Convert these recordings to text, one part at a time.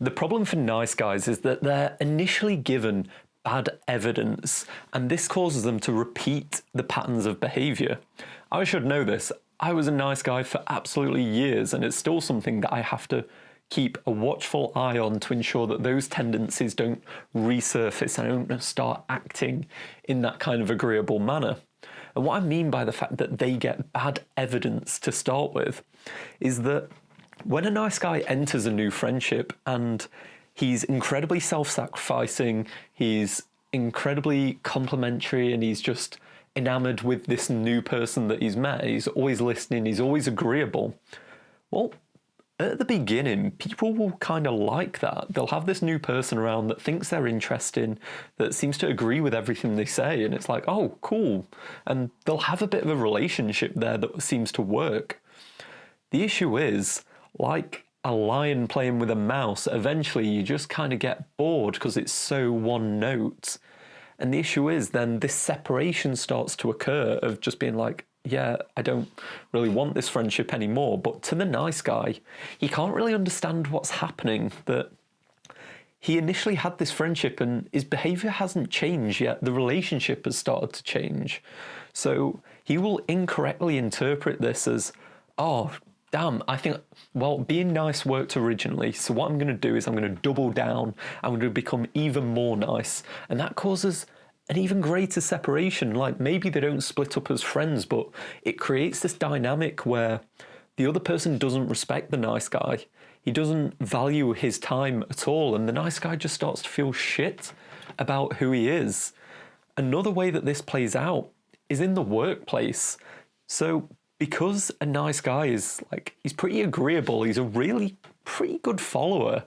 The problem for nice guys is that they're initially given bad evidence, and this causes them to repeat the patterns of behaviour. I should know this. I was a nice guy for absolutely years, and it's still something that I have to keep a watchful eye on to ensure that those tendencies don't resurface and I don't start acting in that kind of agreeable manner. And what I mean by the fact that they get bad evidence to start with is that when a nice guy enters a new friendship and he's incredibly self-sacrificing, he's incredibly complimentary, and he's just enamored with this new person that he's met, he's always listening, he's always agreeable, well, at the beginning, people will kind of like that. They'll have this new person around that thinks they're interesting, that seems to agree with everything they say, and it's like, oh, cool. And they'll have a bit of a relationship there that seems to work. The issue is, like a lion playing with a mouse, eventually you just kind of get bored because it's so one note. And the issue is then this separation starts to occur of just being like, yeah, I don't really want this friendship anymore. But to the nice guy, he can't really understand what's happening, that he initially had this friendship and his behaviour hasn't changed yet. The relationship has started to change. So he will incorrectly interpret this as, oh, damn, I think, well, being nice worked originally, so what I'm going to do is I'm going to double down, I'm going to become even more nice, and that causes an even greater separation. Like, maybe they don't split up as friends, but it creates this dynamic where the other person doesn't respect the nice guy, he doesn't value his time at all, and the nice guy just starts to feel shit about who he is. Another way that this plays out is in the workplace. So because a nice guy is like, he's pretty agreeable, he's a really pretty good follower,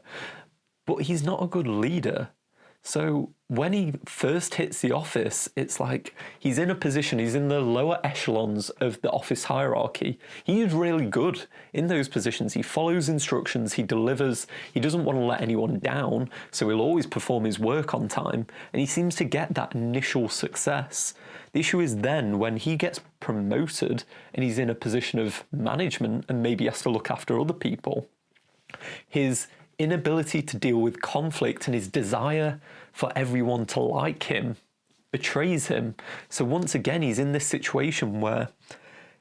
but he's not a good leader. So when he first hits the office, it's like he's in a position, he's in the lower echelons of the office hierarchy. He's really good in those positions. He follows instructions, he delivers, he doesn't want to let anyone down, so he'll always perform his work on time, and he seems to get that initial success. The issue is then when he gets promoted and he's in a position of management and maybe has to look after other people, his inability to deal with conflict and his desire for everyone to like him betrays him. So once again, he's in this situation where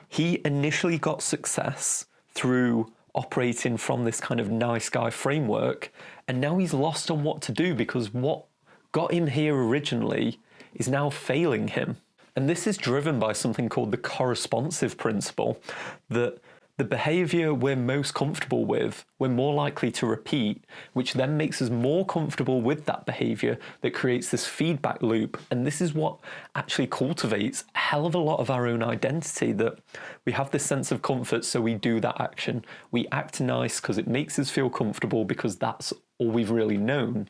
he initially got success through operating from this kind of nice guy framework, and now he's lost on what to do because what got him here originally is now failing him. And this is driven by something called the corresponsive principle, that the behaviour we're most comfortable with, we're more likely to repeat, which then makes us more comfortable with that behaviour, that creates this feedback loop. And this is what actually cultivates a hell of a lot of our own identity, that we have this sense of comfort, so we do that action. We act nice because it makes us feel comfortable, because that's all we've really known.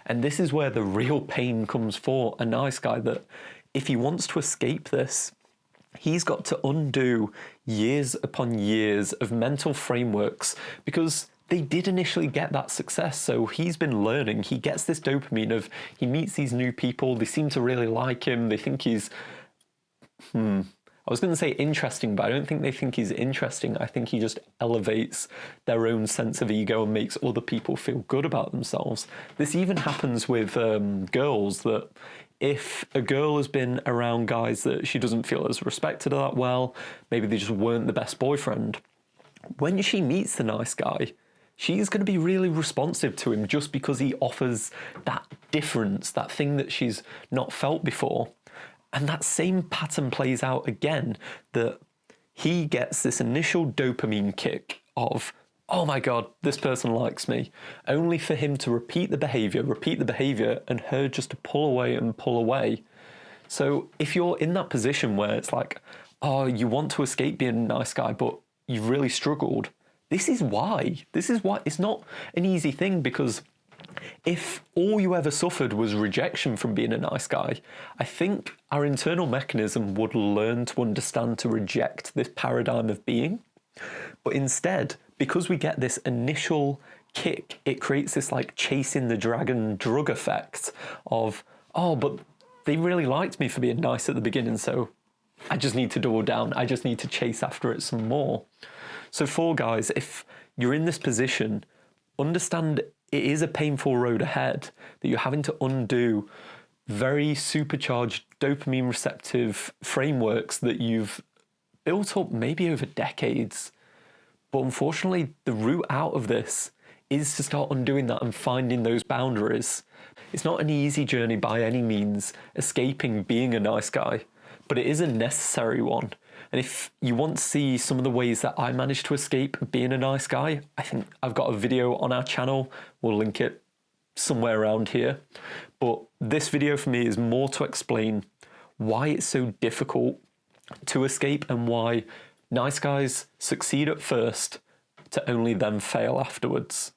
And this is where the real pain comes for a nice guy, that if he wants to escape this, he's got to undo years upon years of mental frameworks, because they did initially get that success. So he's been learning, he gets this dopamine of, he meets these new people, they seem to really like him, they think he's, I was going to say interesting, but I don't think they think he's interesting. I think he just elevates their own sense of ego and makes other people feel good about themselves. This even happens with girls, that if a girl has been around guys that she doesn't feel as respected that well, maybe they just weren't the best boyfriend, when she meets the nice guy, she's going to be really responsive to him just because he offers that difference, that thing that she's not felt before. And that same pattern plays out again, that he gets this initial dopamine kick of, oh my God, this person likes me, only for him to repeat the behavior, and her just to pull away and pull away. So if you're in that position where it's like, oh, you want to escape being a nice guy, but you've really struggled, this is why. It's not an easy thing, because if all you ever suffered was rejection from being a nice guy, I think our internal mechanism would learn to understand to reject this paradigm of being. But instead, because we get this initial kick, it creates this like chasing the dragon drug effect of, oh, but they really liked me for being nice at the beginning, so I just need to double down. I just need to chase after it some more. So for guys, if you're in this position, understand it is a painful road ahead that you're having to undo very supercharged dopamine receptive frameworks that you've built up maybe over decades. But unfortunately, the route out of this is to start undoing that and finding those boundaries. It's not an easy journey by any means, escaping being a nice guy, but it is a necessary one. And if you want to see some of the ways that I managed to escape being a nice guy, I think I've got a video on our channel. We'll link it somewhere around here. But this video for me is more to explain why it's so difficult to escape and why nice guys succeed at first to only then fail afterwards.